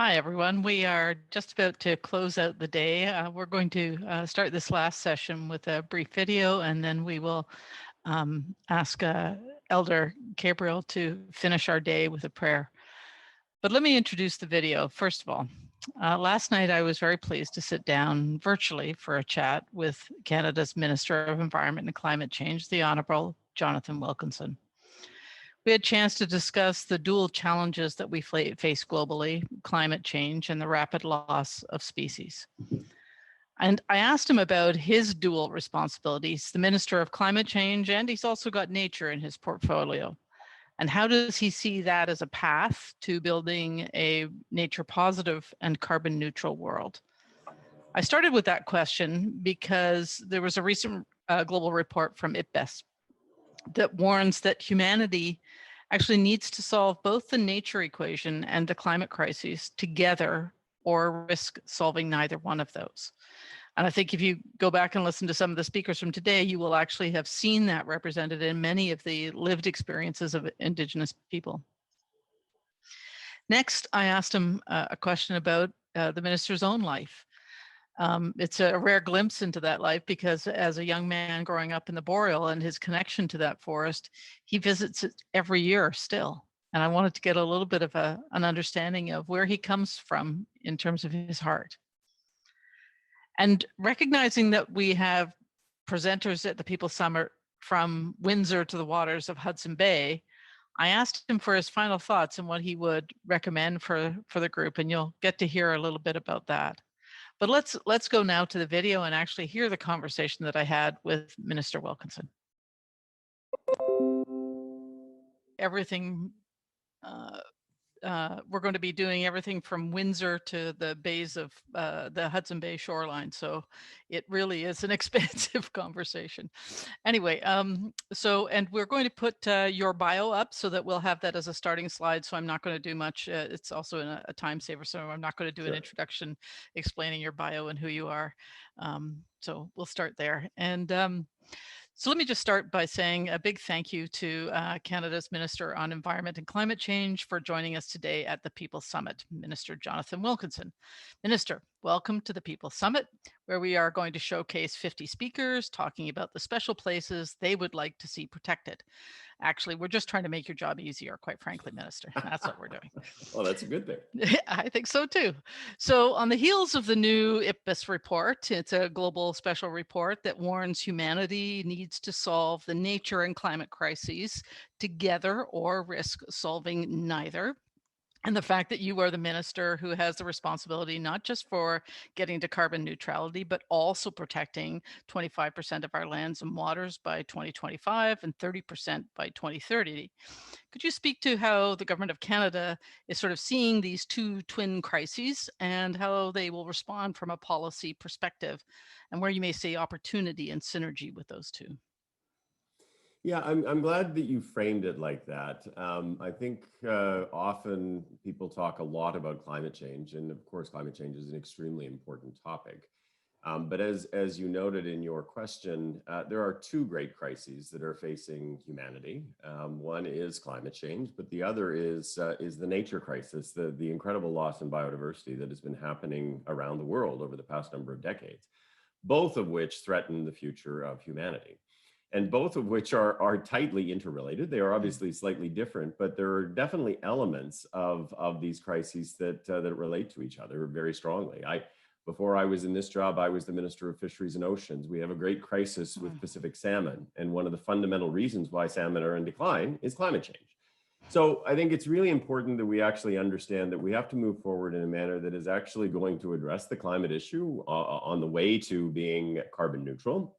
Hi, everyone. We are just about to close out the day. We're going to start this last session with a brief video, and then we will ask Elder Gabriel to finish our day with a prayer. But let me introduce the video. First of all, last night I was very pleased to sit down virtually for a chat with Canada's Minister of Environment and Climate Change, the Honourable Jonathan Wilkinson. We had a chance to discuss the dual challenges that we face globally, climate change and the rapid loss of species. And I asked him about his dual responsibilities, the Minister of Climate Change, and he's also got nature in his portfolio. And how does he see that as a path to building a nature positive and carbon neutral world? I started with that question because there was a recent global report from IPBES that warns that humanity actually needs to solve both the nature equation and the climate crises together or risk solving neither one of those. And I think if you go back and listen to some of the speakers from today, you will actually have seen that represented in many of the lived experiences of Indigenous people. Next, I asked him a question about the minister's own life. It's a rare glimpse into that life because as a young man growing up in the Boreal and his connection to that forest, he visits it every year still. And I wanted to get a little bit of an understanding of where he comes from in terms of his heart. And recognizing that we have presenters at the People's Summit from Windsor to the waters of Hudson Bay, I asked him for his final thoughts and what he would recommend for the group, and you'll get to hear a little bit about that. But let's go now to the video and actually hear the conversation that I had with Minister Wilkinson. Everything, we're going to be doing everything from Windsor to the bays of the Hudson Bay shoreline. So it really is an expansive conversation. Anyway, and we're going to put your bio up so that we'll have that as a starting slide. So I'm not going to do much. It's also a time saver. So I'm not going to do an introduction explaining your bio and who you are. So we'll start there. And so let me just start by saying a big thank you to Canada's Minister on Environment and Climate Change for joining us today at the People's Summit, Minister Jonathan Wilkinson. Minister, welcome to the People's Summit, where we are going to showcase 50 speakers talking about the special places they would like to see protected. Actually, we're just trying to make your job easier, quite frankly, Minister. That's what we're doing. Well, that's a good thing. I think so too. So on the heels of the new IPBES report, it's a global special report that warns humanity needs to solve the nature and climate crises together or risk solving neither. And the fact that you are the minister who has the responsibility not just for getting to carbon neutrality, but also protecting 25% of our lands and waters by 2025 and 30% by 2030. Could you speak to how the government of Canada is sort of seeing these two twin crises and how they will respond from a policy perspective, and where you may see opportunity and synergy with those two? Yeah, I'm glad that you framed it like that. I think often people talk a lot about climate change, and of course, climate change is an extremely important topic. But as you noted in your question, there are two great crises that are facing humanity. One is climate change, but the other is the nature crisis, the incredible loss in biodiversity that has been happening around the world over the past number of decades, both of which threaten the future of humanity. And both of which are tightly interrelated. They are obviously slightly different, but there are definitely elements of these crises that relate to each other very strongly. Before I was in this job, I was the Minister of Fisheries and Oceans. We have a great crisis with Pacific salmon. And one of the fundamental reasons why salmon are in decline is climate change. So I think it's really important that we actually understand that we have to move forward in a manner that is actually going to address the climate issue on the way to being carbon neutral.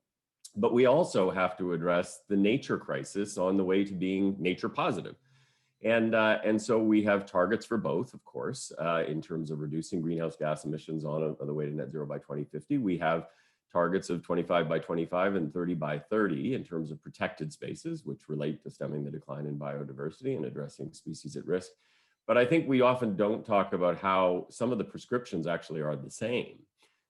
But we also have to address the nature crisis on the way to being nature positive. And so we have targets for both, of course, in terms of reducing greenhouse gas emissions on the way to net zero by 2050. We have targets of 25 by 25 and 30 by 30 in terms of protected spaces, which relate to stemming the decline in biodiversity and addressing species at risk. But I think we often don't talk about how some of the prescriptions actually are the same.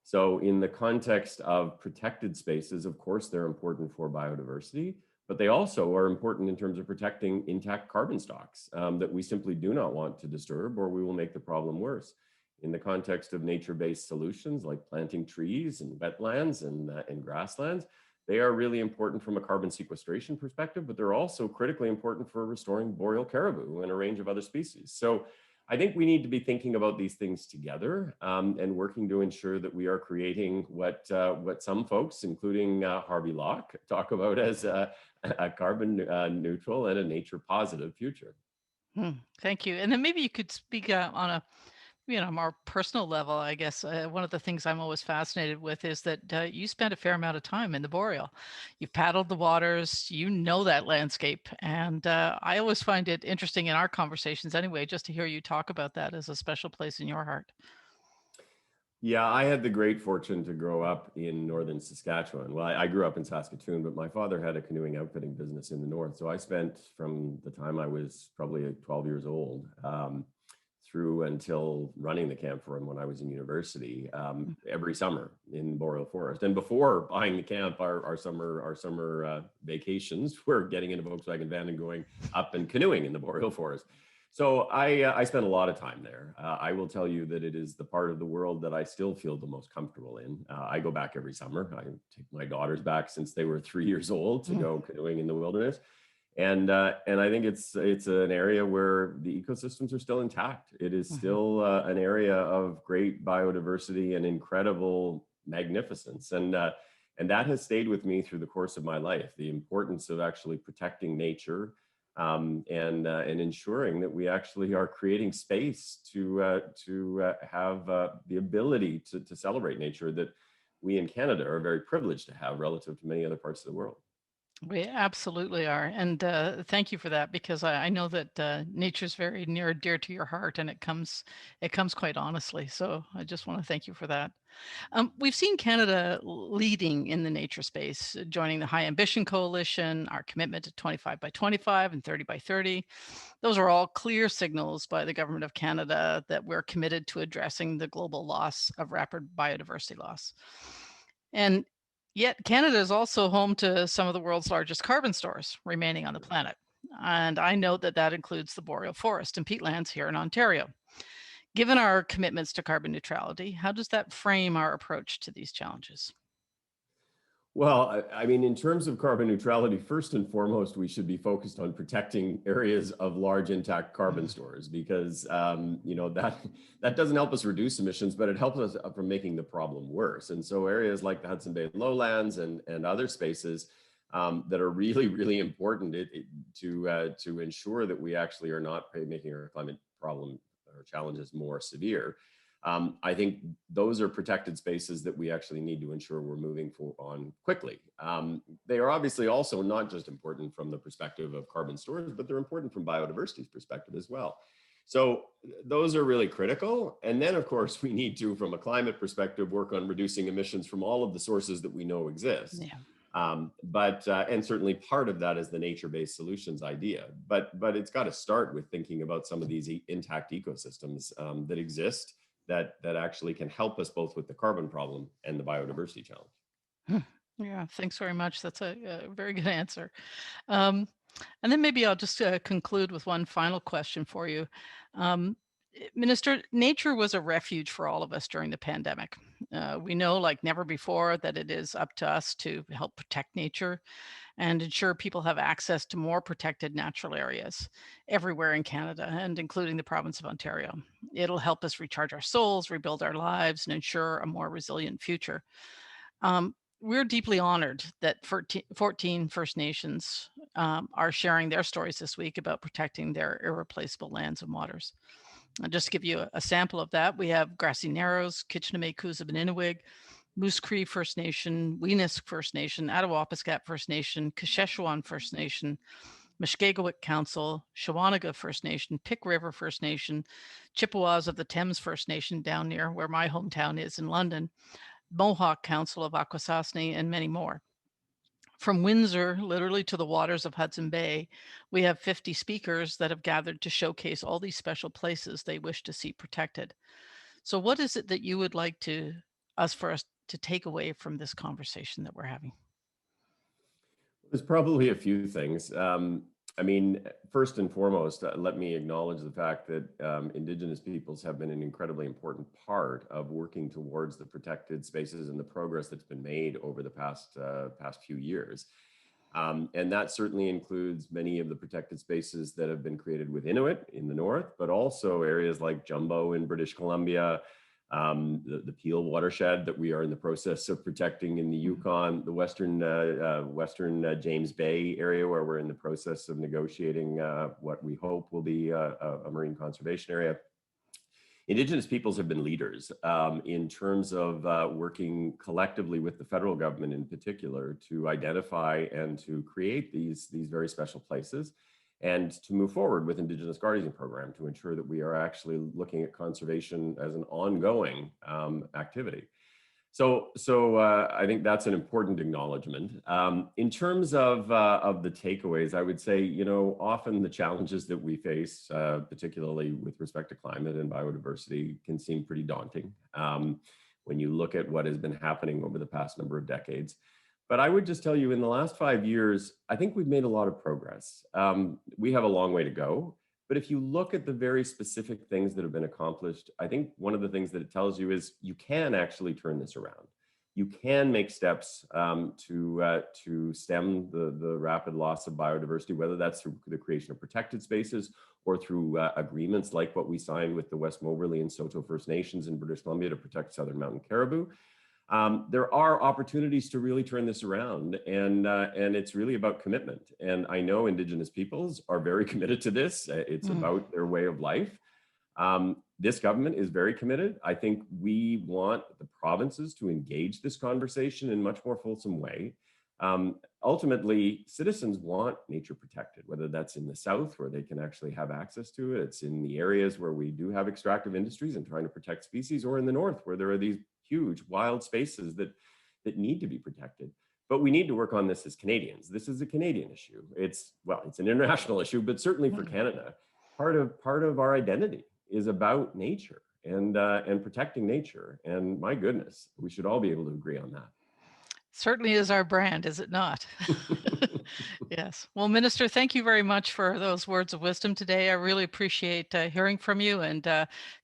So in the context of protected spaces, of course, they're important for biodiversity, but they also are important in terms of protecting intact carbon stocks that we simply do not want to disturb, or we will make the problem worse. in the context of nature-based solutions like planting trees and wetlands and grasslands, they are really important from a carbon sequestration perspective, but they're also critically important for restoring boreal caribou and a range of other species. So I think we need to be thinking about these things together, and working to ensure that we are creating what some folks, including Harvey Locke, talk about as a carbon neutral and a nature positive future. Thank you. And then maybe you could speak on a more personal level, I guess. One of the things I'm always fascinated with is that you spent a fair amount of time in the Boreal. You've paddled the waters, you know that landscape. And I always find it interesting in our conversations anyway, just to hear you talk about that as a special place in your heart. Yeah, I had the great fortune to grow up in northern Saskatchewan. Well, I grew up in Saskatoon, but my father had a canoeing outfitting business in the north. So I spent from the time I was probably 12 years old, through until running the camp for him when I was in university, every summer in Boreal Forest. And before buying the camp, our summer vacations were getting in a Volkswagen van and going up and canoeing in the Boreal Forest. So I spent a lot of time there. I will tell you that it is the part of the world that I still feel the most comfortable in. I go back every summer. I take my daughters back since they were 3 years old to go canoeing in the wilderness, and I think it's an area where the ecosystems are still intact. It is still an area of great biodiversity and incredible magnificence, and that has stayed with me through the course of my life. The importance of actually protecting nature, and ensuring that we actually are creating space to have the ability to celebrate nature that we in Canada are very privileged to have relative to many other parts of the world. We absolutely are. And thank you for that, because I know that nature's very near and dear to your heart, and it comes quite honestly. So I just want to thank you for that. We've seen Canada leading in the nature space, joining the High Ambition Coalition, our commitment to 25 by 25 and 30 by 30. Those are all clear signals by the government of Canada that we're committed to addressing the global loss of rapid biodiversity loss. And yet, Canada is also home to some of the world's largest carbon stores remaining on the planet. And I note that that includes the boreal forest and peatlands here in Ontario. Given our commitments to carbon neutrality, how does that frame our approach to these challenges? Well, I mean, in terms of carbon neutrality, first and foremost, we should be focused on protecting areas of large intact carbon Mm. stores because that doesn't help us reduce emissions, but it helps us from making the problem worse. And so areas like the Hudson Bay lowlands and other spaces that are really, really important to ensure that we actually are not making our climate problem or challenges more severe. I think those are protected spaces that we actually need to ensure we're moving on quickly. They are obviously also not just important from the perspective of carbon storage, but they're important from biodiversity's perspective as well. So those are really critical. And then, of course, we need to, from a climate perspective, work on reducing emissions from all of the sources that we know exist. Yeah. And certainly part of that is the nature-based solutions idea. But it's got to start with thinking about some of these intact ecosystems that exist that actually can help us both with the carbon problem and the biodiversity challenge. Yeah, thanks very much. That's a very good answer. Um, and then maybe I'll just conclude with one final question for you. Um, Minister, nature was a refuge for all of us during the pandemic. We know, like never before, that it is up to us to help protect nature and ensure people have access to more protected natural areas everywhere in Canada, and including the province of Ontario. It'll help us recharge our souls, rebuild our lives, and ensure a more resilient future. We're deeply honored that 14 First Nations are sharing their stories this week about protecting their irreplaceable lands and waters. Just to give you a sample of that, we have Grassy Narrows, Kitchename, Kuzubin, Moose Cree First Nation, Weenus First Nation, Attawapiskat First Nation, Kasheshewan First Nation, Mushkegowik Council, Shawanaga First Nation, Pick River First Nation, Chippewas of the Thames First Nation down near where my hometown is in London, Mohawk Council of Akwesasne, and many more. From Windsor, literally to the waters of Hudson Bay, we have 50 speakers that have gathered to showcase all these special places they wish to see protected. So what is it that you would like for us to take away from this conversation that we're having? There's probably a few things. I mean, first and foremost, let me acknowledge the fact that Indigenous peoples have been an incredibly important part of working towards the protected spaces and the progress that's been made over the past few years. And that certainly includes many of the protected spaces that have been created with Inuit in the north, but also areas like Jumbo in British Columbia, the Peel watershed that we are in the process of protecting in the Yukon, the western James Bay area where we're in the process of negotiating what we hope will be a marine conservation area. Indigenous peoples have been leaders in terms of working collectively with the federal government in particular to identify and to create these very special places and to move forward with Indigenous Guardian Program to ensure that we are actually looking at conservation as an ongoing activity. So I think that's an important acknowledgement. In terms of the takeaways, I would say, often the challenges that we face, particularly with respect to climate and biodiversity, can seem pretty daunting when you look at what has been happening over the past number of decades. But I would just tell you, in the last 5 years, I think we've made a lot of progress. We have a long way to go. But if you look at the very specific things that have been accomplished, I think one of the things that it tells you is you can actually turn this around. You can make steps to stem the rapid loss of biodiversity, whether that's through the creation of protected spaces or through agreements like what we signed with the West Moberly and Saulteaux First Nations in British Columbia to protect southern mountain caribou. There are opportunities to really turn this around, and it's really about commitment. And I know Indigenous peoples are very committed to this. It's about their way of life. This government is very committed. I think we want the provinces to engage this conversation in a much more fulsome way. Ultimately, citizens want nature protected, whether that's in the south where they can actually have access to it, it's in the areas where we do have extractive industries and trying to protect species, or in the north where there are these huge wild spaces that need to be protected. But we need to work on this as Canadians. This is a Canadian issue. It's an international issue, but certainly for Canada, part of our identity is about nature and protecting nature. And my goodness, we should all be able to agree on that. Certainly is our brand, is it not? Yes. Well, Minister, thank you very much for those words of wisdom today. I really appreciate hearing from you, and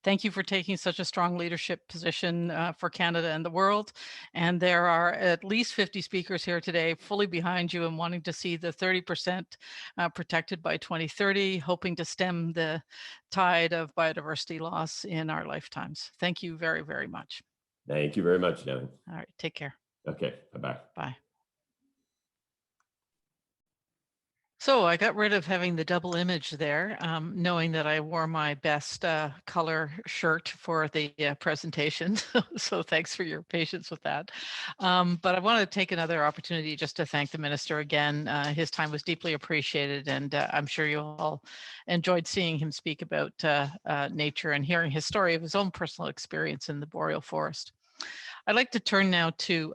thank you for taking such a strong leadership position for Canada and the world. And there are at least 50 speakers here today fully behind you and wanting to see the 30% protected by 2030, hoping to stem the tide of biodiversity loss in our lifetimes. Thank you very, very much. Thank you very much, Devin. All right. Take care. Okay. Bye-bye. Bye. So I got rid of having the double image there, knowing that I wore my best color shirt for the presentation. So thanks for your patience with that. But I want to take another opportunity just to thank the minister again. His time was deeply appreciated, and I'm sure you all enjoyed seeing him speak about nature and hearing his story of his own personal experience in the boreal forest. I'd like to turn now to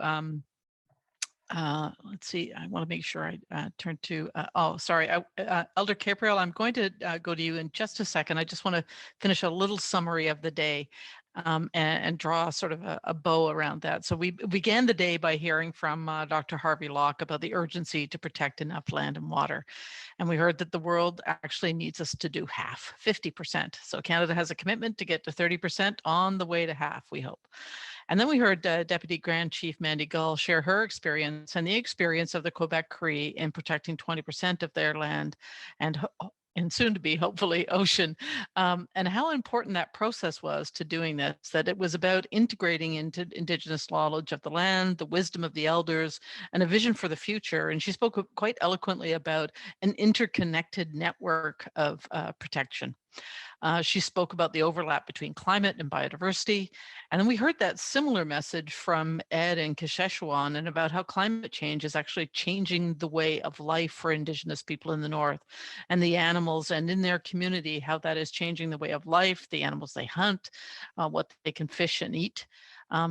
let's see, I want to make sure I turn to, Elder Gabriel, I'm going to go to you in just a second. I just want to finish a little summary of the day and draw sort of a bow around that. So we began the day by hearing from Dr. Harvey Locke about the urgency to protect enough land and water. And we heard that the world actually needs us to do half, 50%. So Canada has a commitment to get to 30% on the way to half, we hope. And then we heard Deputy Grand Chief Mandy Gull share her experience and the experience of the Quebec Cree in protecting 20% of their land and soon to be, hopefully, ocean, and how important that process was to doing this, that it was about integrating into Indigenous knowledge of the land, the wisdom of the elders, and a vision for the future. And she spoke quite eloquently about an interconnected network of protection. She spoke about the overlap between climate and biodiversity. And then we heard that similar message from Ed and Kashechewan and about how climate change is actually changing the way of life for Indigenous people in the North and the animals and in their community, how that is changing the way of life, the animals they hunt, what they can fish and eat.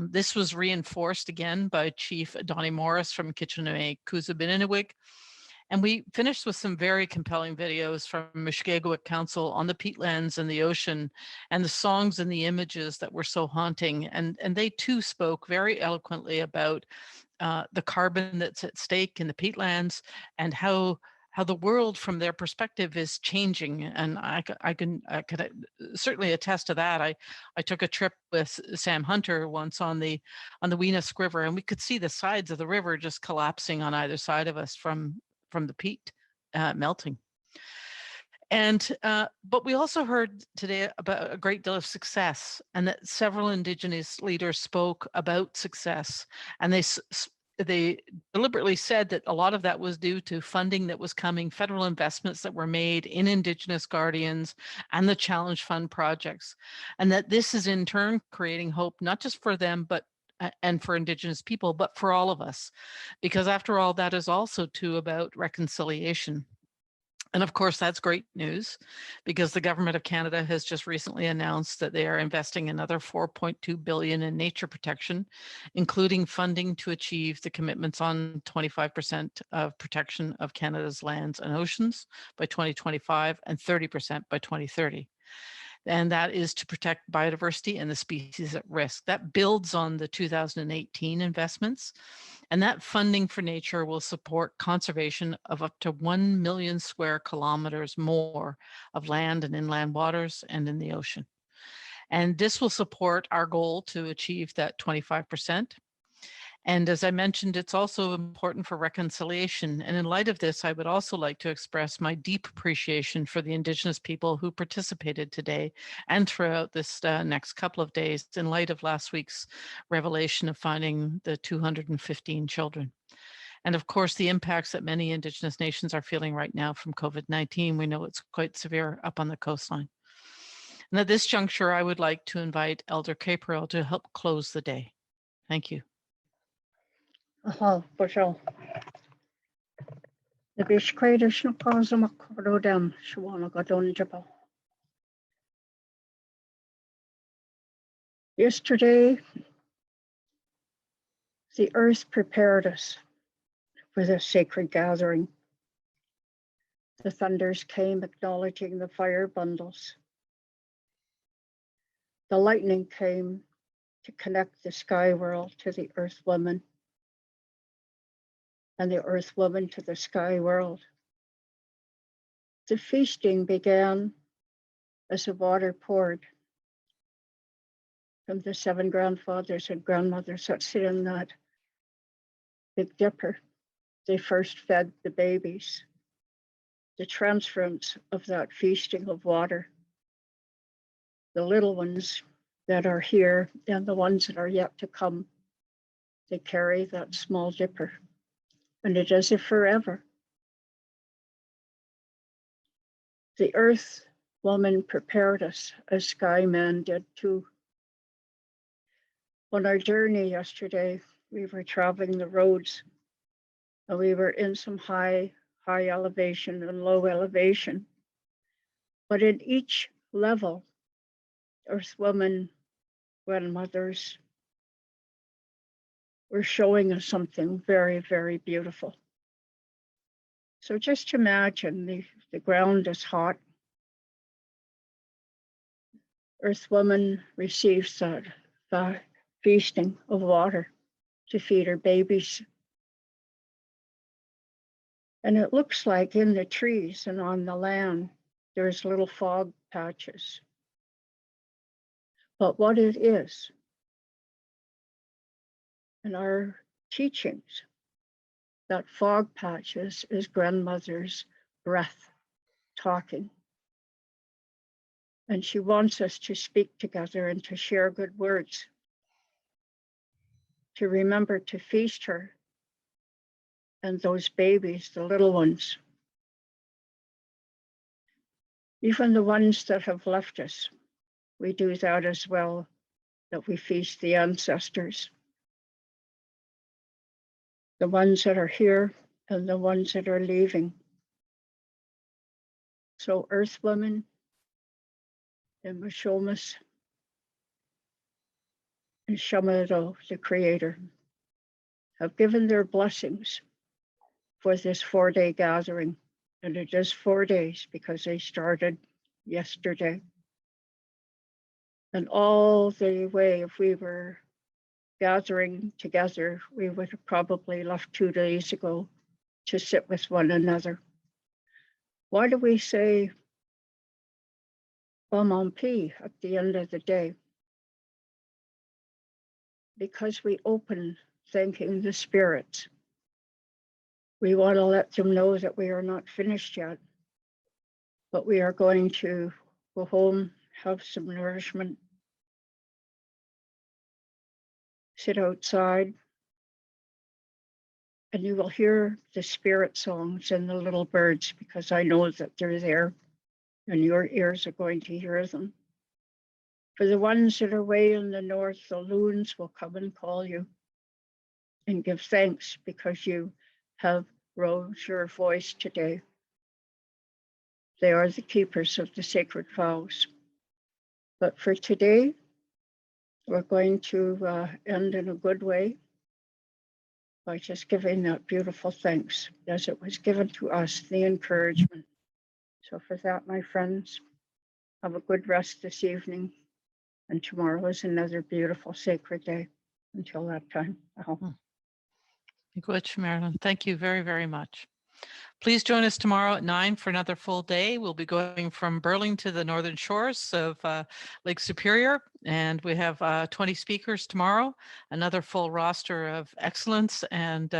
This was reinforced again by Chief Donnie Morris from Kitchener-Kuzubininiwig. And we finished with some very compelling videos from Mushkegowuk Council on the peatlands and the ocean and the songs and the images that were so haunting. And they too spoke very eloquently about the carbon that's at stake in the peatlands and how how the world from their perspective is changing. And I can certainly attest to that. I took a trip with Sam Hunter once on the Weenus River, and we could see the sides of the river just collapsing on either side of us from the peat melting. And but we also heard today about a great deal of success, and that several Indigenous leaders spoke about success, and they deliberately said that a lot of that was due to funding that was coming, federal investments that were made in Indigenous Guardians and the Challenge Fund projects, and that this is in turn creating hope, not just for them, but and for Indigenous people, but for all of us, because after all, that is also too about reconciliation. And of course, that's great news, because the government of Canada has just recently announced that they are investing another $4.2 billion in nature protection, including funding to achieve the commitments on 25% of protection of Canada's lands and oceans by 2025 and 30% by 2030. And that is to protect biodiversity and the species at risk. That builds on the 2018 investments. And that funding for nature will support conservation of up to 1 million square kilometers more of land and inland waters and in the ocean. And this will support our goal to achieve that 25%. And as I mentioned, it's also important for reconciliation. And in light of this, I would also like to express my deep appreciation for the Indigenous people who participated today and throughout this next couple of days in light of last week's revelation of finding the 215 children. And of course, the impacts that many Indigenous nations are feeling right now from COVID-19, we know it's quite severe up on the coastline. And at this juncture, I would like to invite Elder Capriel to help close the day. Thank you. Bajal. The Bishkaidish no Kazama Korodam, Shawana Gadonjaba. Yesterday, the earth prepared us for this sacred gathering. The thunders came acknowledging the fire bundles. The lightning came to connect the sky world to the earth woman, and the earth woman to the sky world. The feasting began as the water poured from the 7 grandfathers and grandmothers that sit in that Big Dipper. They first fed the babies. The transference of that feasting of water, the little ones that are here and the ones that are yet to come, they carry that small dipper, and it is a forever. The earth woman prepared us as Sky Man did too. On our journey yesterday, we were traveling the roads, and we were in some high elevation and low elevation. But in each level, earth woman, grandmothers were showing us something very, very beautiful. So just imagine the ground is hot. Earth woman receives that feasting of water to feed her babies. And it looks like in the trees and on the land, there's little fog patches. But what it is, in our teachings, that fog patches is grandmother's breath talking. And she wants us to speak together and to share good words, to remember to feast her and those babies, the little ones, even the ones that have left us. We do that as well, that we feast the ancestors, the ones that are here and the ones that are leaving. So Earth Woman and Mishomis and Shamado, the Creator, have given their blessings for this 4-day gathering. And it is 4 days because they started yesterday. And all the way, if we were gathering together, we would have probably left 2 days ago to sit with one another Why do we say P at the end of the day? Because we open thanking the spirits. We want to let them know that we are not finished yet, but we are going to go home, have some nourishment, sit outside, and you will hear the spirit songs and the little birds, because I know that they're there and your ears are going to hear them. For the ones that are way in the north, the loons will come and call you and give thanks because you have rose your voice today. They are the keepers of the sacred vows. But for today, we're going to end in a good way by just giving that beautiful thanks as it was given to us, the encouragement. So for that, my friends, have a good rest this evening. And tomorrow is another beautiful sacred day. Until that time, Miigwech, Marilyn. Thank you very, very much. Please join us tomorrow at 9 for another full day. We'll be going from Burling to the northern shores of Lake Superior, and we have 20 speakers tomorrow, another full roster of excellence, and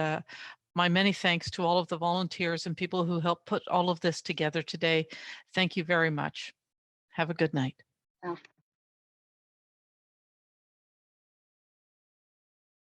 my many thanks to all of the volunteers and people who helped put all of this together today. Thank you very much. Have a good night. Yeah.